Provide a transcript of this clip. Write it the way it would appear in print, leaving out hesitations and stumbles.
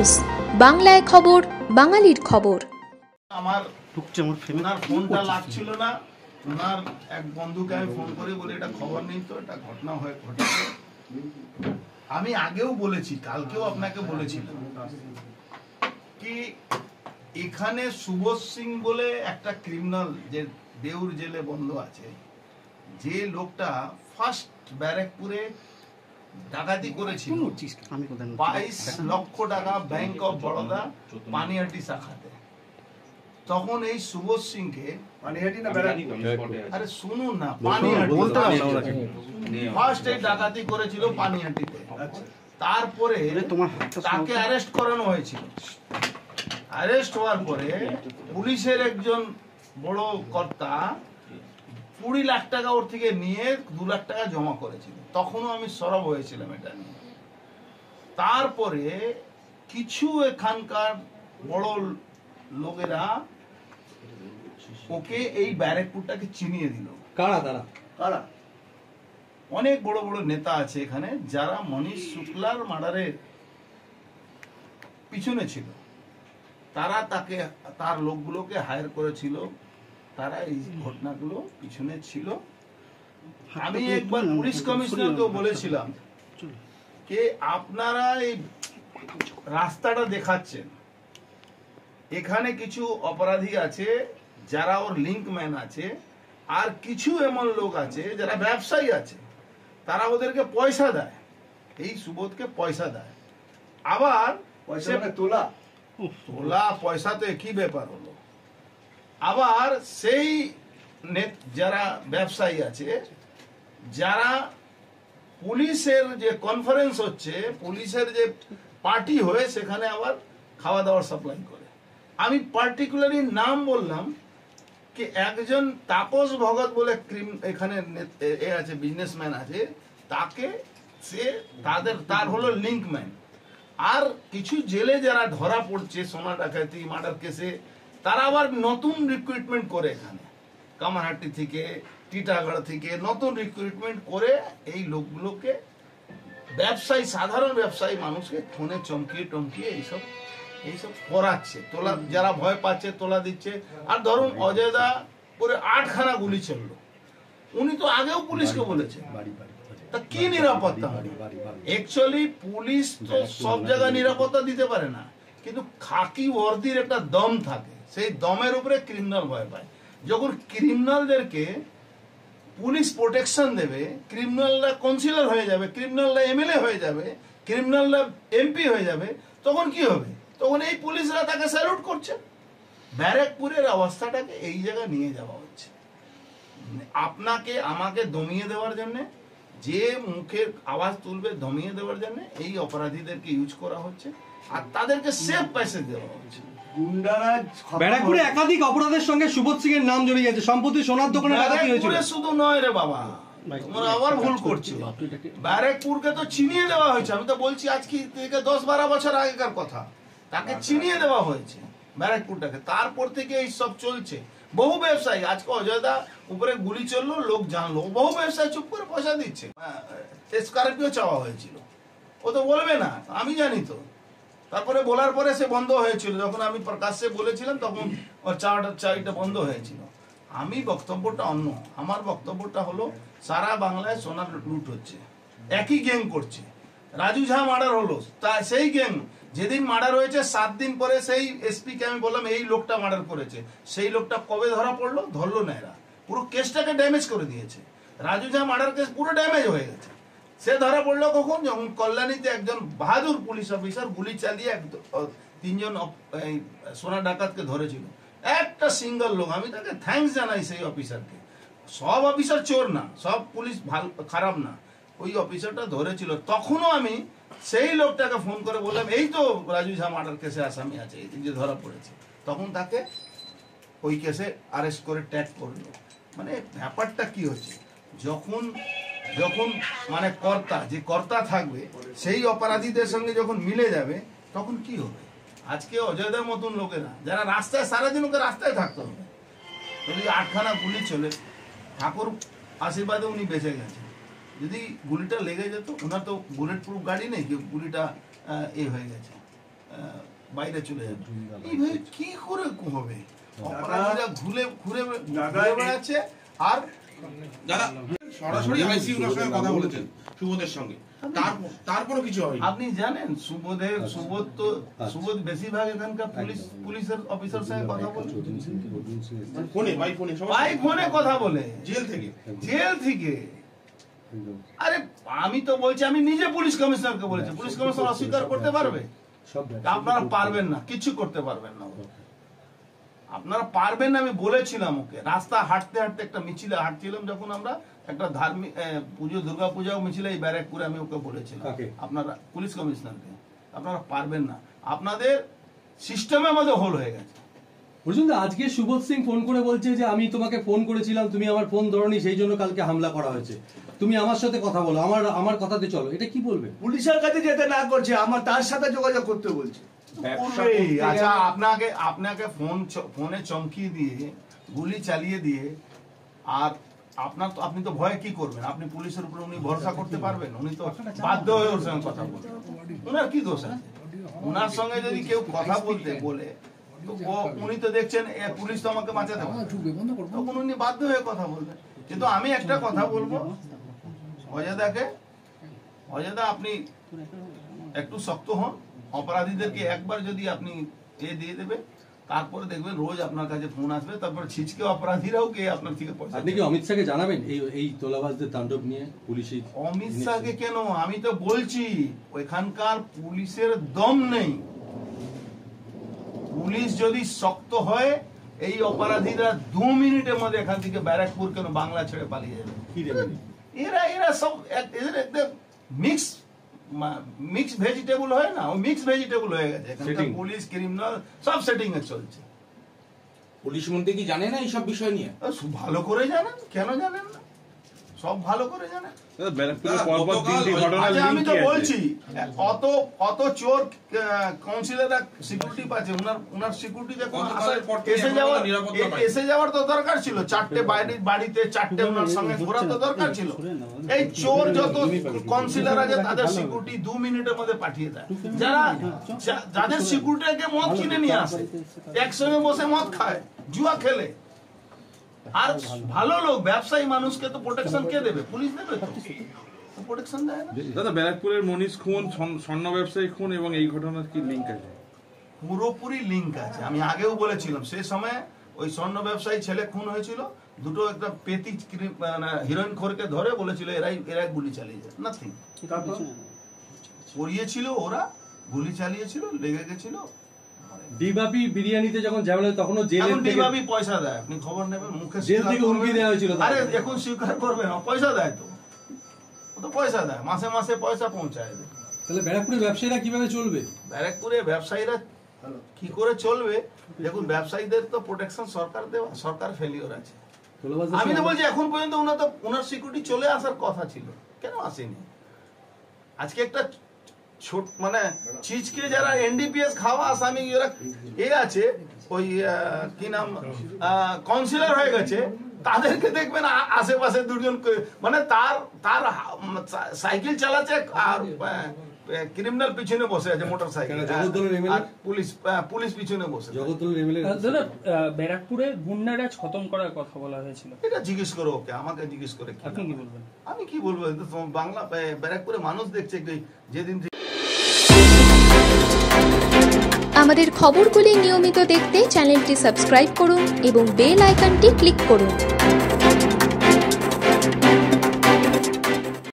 News, বাংলায় খবর, বাঙালির খবর। আমার ওনার ফোনটা লাগছিল না। ওনার এক বন্ধুকে আমি ফোন করে বলি এটা খবর নেই তো, এটা ঘটনা হয়ে ঘটেছে। আমি আগেও বলেছি, কালকেও আপনাকে বলেছিলাম কি এখানে সুবোধ সিং বলে একটা ক্রিমিনাল যে দেউর জেলে বন্ধ আছে, যে লোকটা ফার্স্ট ব্যারাকপুরে ডাকাতি করেছিল 22 লক্ষ টাকা ব্যাংক অফ বরোদা পানিহাটি শাখাতে। তখন এই সুবোধ সিংকে আরে শুনুন না, পানিহাটি ফার্স্ট এই ডাকাতি করেছিল পানিহাটিতে। তারপরে তাকে অ্যারেস্ট করানো হয়েছিল। অ্যারেস্ট হওয়ার পরে পুলিশের একজন বড় কর্তা 20 লাখ টাকা ওর থেকে নিয়ে 2 লাখ টাকা জমা করেছিল। তখনও আমি সরব হয়েছিলাম এটা নিয়ে। তারপরে কিছু এখানকার বড় লোকেরা ওকে এই ব্যারাকপুরটাকে চিনিয়ে দিল। কারা? অনেক বড় বড় নেতা আছে এখানে যারা মনীষ শুক্লার মার্ডারের পিছনে ছিল। তারা তাকে তার লোকগুলোকে হায়ার করেছিল, তারা এই ঘটনাগুলো পিছনে ছিল। আমি একবার পুলিশ কমিশনারকেও বলেছিলাম যে আপনারা এই রাস্তাটা দেখাচ্ছেন, এখানে কিছু অপরাধী আছে যারা ওর লিঙ্কম্যান আছে, আর কিছু এমন লোক আছে যারা ব্যবসায়ী আছে, তারা ওদেরকে পয়সা দেয়, এই সুবোধকে পয়সা দেয়। আবার তোলা পয়সা তো একই ব্যাপার হলো। আবার সেই যারা ব্যবসায়ী আছে, যারা পুলিশের যে কনফারেন্স হচ্ছে, পুলিশের যে পার্টি হয়ে সেখানে আবার খাওয়া দাওয়ার সাপ্লাই করে। আমি পার্টিকুলারলি নাম বললাম কি একজন তাপস ভগত বলে এখানে এ আছে, বিজনেসম্যান আছে, তাকে সে তার হলো লিঙ্কম্যান। আর কিছু জেলে যারা ধরা পড়ছে সোনা ডাকাতি মার্ডার কেসে, তারা আবার নতুন রিক্রুটমেন্ট করে এখানে কামারহাটি থেকে, টিটাগড় থেকে নতুন রিক্রুটমেন্ট করে এই লোকগুলোকে ব্যবসায়ী, সাধারণ ব্যবসায়ী মানুষকে ফোনে চমকিয়ে টমকিয়ে এইসব করাচ্ছে। তোলা যারা ভয় পাচ্ছে তোলা দিচ্ছে। আর ধরুন অজয়দা করে 8খানা গুলি চললো, উনি তো আগেও পুলিশকে বলেছে, তা কি নিরাপত্তা? অ্যাকচুয়ালি পুলিশ তো সব জায়গায় নিরাপত্তা দিতে পারে না, কিন্তু খাকি ওয়ার্দির একটা দম থাকে, সেই দমের উপরে ক্রিমিনাল ভয় পায়। যখন ক্রিমিনালদেরকে পুলিশ প্রোটেকশন দেবে, ক্রিমিনালরা কাউন্সিলর হয়ে যাবে, ক্রিমিনালরা এমএলএ হয়ে যাবে, ক্রিমিনালরা এমপি হয়ে যাবে, তখন কি হবে? তখন এই পুলিশরা তাকে স্যালুট করছে। ব্যারাকপুরের অবস্থাটাকে এই জায়গায় নিয়ে যাওয়া হচ্ছে আপনাকে আমাকে দমিয়ে দেওয়ার জন্য, যে মুখের আওয়াজ তুলবে দমিয়ে দেওয়ার জন্য এই অপরাধীদেরকে ইউজ করা হচ্ছে, আর তাদেরকে সেফ প্যাসেজ দেওয়া হচ্ছে। ব্যারাকপুরে একাধিক অপরাধের সঙ্গে সুবোধ সিং এর নাম জড়িয়ে আছে। সম্প্রতি সোনার দোকানে ডাকাতি হয়েছিল। শুধু নয় রে বাবা, তোমরা আবার ভুল করছো। ব্যারাকপুরকে তো চিনিয়ে দেওয়া হয়েছে। আমি তো বলছি আজকে থেকে 10-12 বছর আগেকার কথা, তাকে চিনিয়ে দেওয়া হয়েছে ব্যারাকপুরটাকে। তারপর থেকে এই সব চলছে। বহু ব্যবসায়ী, আজকে অজয়দা উপরে গুলি চললো, লোক জানলো, বহু ব্যবসায়ী চুপ করে পয়সা দিচ্ছে। স্করপিও চাওয়া হয়েছিল, ও তো বলবে না, আমি জানি তো। তারপরে বলার পরে সে বন্ধ হয়েছিল। যখন আমি প্রকাশ্যে বলেছিলাম তখন ওর চাবিটা বন্ধ হয়েছিল। আমি বক্তব্যটা অন্য। আমার বক্তব্যটা হলো সারা বাংলায় সোনার লুট হচ্ছে, একই গ্যাং করছে। রাজু ঝা মার্ডার হলো, তা সেই গ্যাং যেদিন মার্ডার হয়েছে 7 দিন পরে সেই এসপিকে আমি বললাম এই লোকটা মার্ডার করেছে। সেই লোকটা কবে ধরা পড়লো? ধরলো না এরা, পুরো কেসটাকে ড্যামেজ করে দিয়েছে। রাজু ঝা মার্ডার কেস পুরো ড্যামেজ হয়ে গেছে। সে ধরা পড়লো কখন? যখন কল্যাণীতে একজন বাহাদুর পুলিশ অফিসার গুলি চালিয়ে 3 জন সোনা ডাকাতকে ধরেছিল। একটা সিঙ্গল লোক, আমি তাকে থ্যাঙ্কস জানাই সেই অফিসারকে। সব অফিসার চোর না, সব পুলিশ ভালো খারাপ না, ওই অফিসারটা ধরেছিল। তখনও আমি সেই লোকটাকে ফোন করে বললাম এই তো রাজু ঝা মার্ডার কেসে আসামি আছে, এই যে ধরা পড়েছে। তখন তাকে ওই কেসে অ্যারেস্ট করে ট্যাগ করলো। মানে ব্যাপারটা কি হচ্ছে, যখন মানে কর্তা থাকবে, সেই অপরাধীদের সঙ্গে যখন মিলে যাবে তখন কি হবে? আজকে অজয়দের মতন লোকেরা যারা রাস্তায় সারাদিন, ওকে রাস্তায় থাকতে হবে। যদি 8খানা গুলি চলে, ঠাকুর আশীর্বাদে উনি বেঁচে গেছে। যদি গুলিটা লেগে যেত, ওনার তো বুলেট প্রুফ গাড়ি নেই, গুলিটা হয়ে গেছে, বাইরে চলে যাবে। এইভাবে কি করে হবে? অপরাধীরা ঘুরে বেড়াচ্ছে। আর দাদা সরাসরি আইসিইউর সঙ্গে কথা বলেছেন সুবোধের সঙ্গে, তারপরও কিছু হয়। আপনি জানেন সুবোধ বেশিরভাগ এখানকার পুলিশের অফিসার সঙ্গে কথা বলে, বাই ফোনে কথা বলে, জেল থেকে। আরে আমি তো বলছি, আমি নিজে পুলিশ কমিশনারকে বলেছি, পুলিশ কমিশনার অস্বীকার করতে পারবে? আপনারা পারবেন না, কিছু করতে পারবেন না, আপনারা পারবেন না। আমি বলেছিলাম ওকে, রাস্তা হাঁটতে হাঁটতে একটা মিছিলে হাঁটছিলাম যখন আমরা, একটা ধার্মিক পুজো, দুর্গা পূজাও মিছিলে এই ব্যারাকপুরে, আমি ওকে বলেছিলাম আপনারা পুলিশ কমিশনারকে, আপনারা পারবেন না, আপনাদের সিস্টেমের মধ্যে হোল হয়ে গেছে। বুঝুন না, আজকে সুবোধ সিং ফোন করে বলছে যে আমি তোমাকে ফোন করেছিলাম, তুমি আমার ফোন ধরনি, সেই জন্য কালকে হামলা করা হয়েছে, তুমি আমার সাথে কথা বলো, আমার কথাতে চলো। এটা কি বলবে? পুলিশের কাছে যেতে না করছে, আমার তার সাথে যোগাযোগ করতে বলছে। আচ্ছা, আপনাকে ফোনে চমকিয়ে দিয়ে, গুলি চালিয়ে দিয়ে, আর আপনি তো ভয়ে কি করবেন? আপনি পুলিশের উপরে উনি ভরসা করতে পারবেন? উনি তো বাধ্য হয়ে ওর সঙ্গে কথা বলবেন। উনার কি দোষ আছে? উনার সঙ্গে যদি কেউ কথা বলতে বলে, উনি তো দেখছেন পুলিশ তো আমাকে বাঁচাতে পারবে, তখন উনি বাধ্য হয়ে কথা বলবেন। কিন্তু আমি একটা কথা বলবো অজয়দা, আপনি একটু শক্ত হন। অপরাধীদেরকে একবার যদি আপনি দিয়ে দেবে, তারপরে দেখবেন রোজ আপনার কাছে ফোন আসবে, তারপরে ছিচকে অপরাধীরাও কে আপনার থেকে পয়সা। আপনি কি অমিত শাহকে জানাবেন এই তোলাবাজদের তাণ্ডব নিয়ে? পুলিশের অমিত শাহকে কেন? আমি তো বলছি ওইখানকার পুলিশের দম নেই। পুলিশ যদি শক্ত হয়, এই অপরাধীরা 2 মিনিটের মধ্যে এখান থেকে ব্যারাকপুর কেন বাংলা ছেড়ে পালিয়ে যাবে। এরা সব একদম মিক্স ভেজিটেবল হয় না, ও মিক্স ভেজিটেবল হয়ে গেছে। এখানকার পুলিশ, ক্রিমিনাল সব সেটিং এ চলছে। পুলিশ মন্ত্রী কি জানে না এইসব বিষয় নিয়ে? ভালো করে জানেন, কেন জানেন না? সব ভালো করে জানেন। আমি তো বলছি, অত চোর কাউন্সিলররা সিকিউরিটি পাচ্ছে, উনার সিকিউরিটি এসে যাওয়ার তো দরকার ছিল। 4টে বাড়িতে 4টে ওনার সঙ্গে ঘোরা তো দরকার ছিল। এই চোর যত কাউন্সিলর আছে তাদের সিকিউরিটি 2 মিনিটের মধ্যে পাঠিয়ে দেয়। যাদের সিকিউরিটিকে মদ কিনে নিয়ে আসে, একসঙ্গে বসে মদ খায়, জুয়া খেলে। আর ভালো লোক ব্যবসায়ী মানুষকে তো প্রোটেকশন কে দেবে? পুলিশ দেবে তো, প্রোটেকশন দেয় না। দাদা, ব্যারাকপুরের মনীষ খুন, স্বর্ণ ব্যবসায়ী খুন এবং এই ঘটনার কি লিঙ্ক আছে? পুরোপুরি লিঙ্ক আছে। আমি আগেও বলেছিলাম, সেই সময় ওই স্বর্ণ ব্যবসায়ী ছেলে খুন হয়েছিল, দুটো একটা পেতি হিরোইন খোরকে ধরে বলেছিল এরাই গুলি চালিয়ে যায়। নাথিং, পড়িয়েছিল, ওরা গুলি চালিয়েছিল, লেগে গেছিল। ডিবাবি বিরিয়ানিতে যখন ঝামেলা, তখনও জেলের থেকে ডিবাবি পয়সা দেয়, আপনি খবর নেবেন, মুখে জেল থেকে হুমকি দেওয়া হয়েছিল। আরে এখন স্বীকার করবে না, পয়সা দেয় তো পয়সা দেয়, মাসে মাসে পয়সা পৌঁছায় দেয়। তাহলে ব্যারাকপুরের ব্যবসায়ীরা কিভাবে চলবে? ব্যারাকপুরে ব্যবসায়ীরা কি করে চলবে? দেখুন, ব্যবসায়ীদের তো প্রোটেকশন সরকার ফেলিওর আছে। আমি তো বলছি, এখন পর্যন্ত ওনার সিকিউরিটি চলে আসার কথা ছিল, কেন আসেনি? আজকে একটা ছোট চিজকে যারা এনডিপিএস খাওয়া আসামি আছে, ওই কি নাম কাউন্সিলর হয়ে গেছে, তাদেরকে দেখবেন আশেপাশে দুজন তার সাইকেল চালাচ্ছে আর ক্রিমিনাল পিছনে বসে আছে, মোটর সাইকেল, পুলিশ পিছনে বসে। দাদা, ব্যারাকপুরে গুন্ডারাজ খতম করার কথা বলা হয়েছিল, এটা জিজ্ঞেস করো ওকে, আমাকে জিজ্ঞেস করে আপনি কি বলবেন? আমি কি বলবো? বাংলা ব্যারাকপুরে মানুষ দেখছে যেদিন। আমাদের খবরগুলি নিয়মিত দেখতে চ্যানেলটি সাবস্ক্রাইব করুন এবং বেল আইকনটি ক্লিক করুন।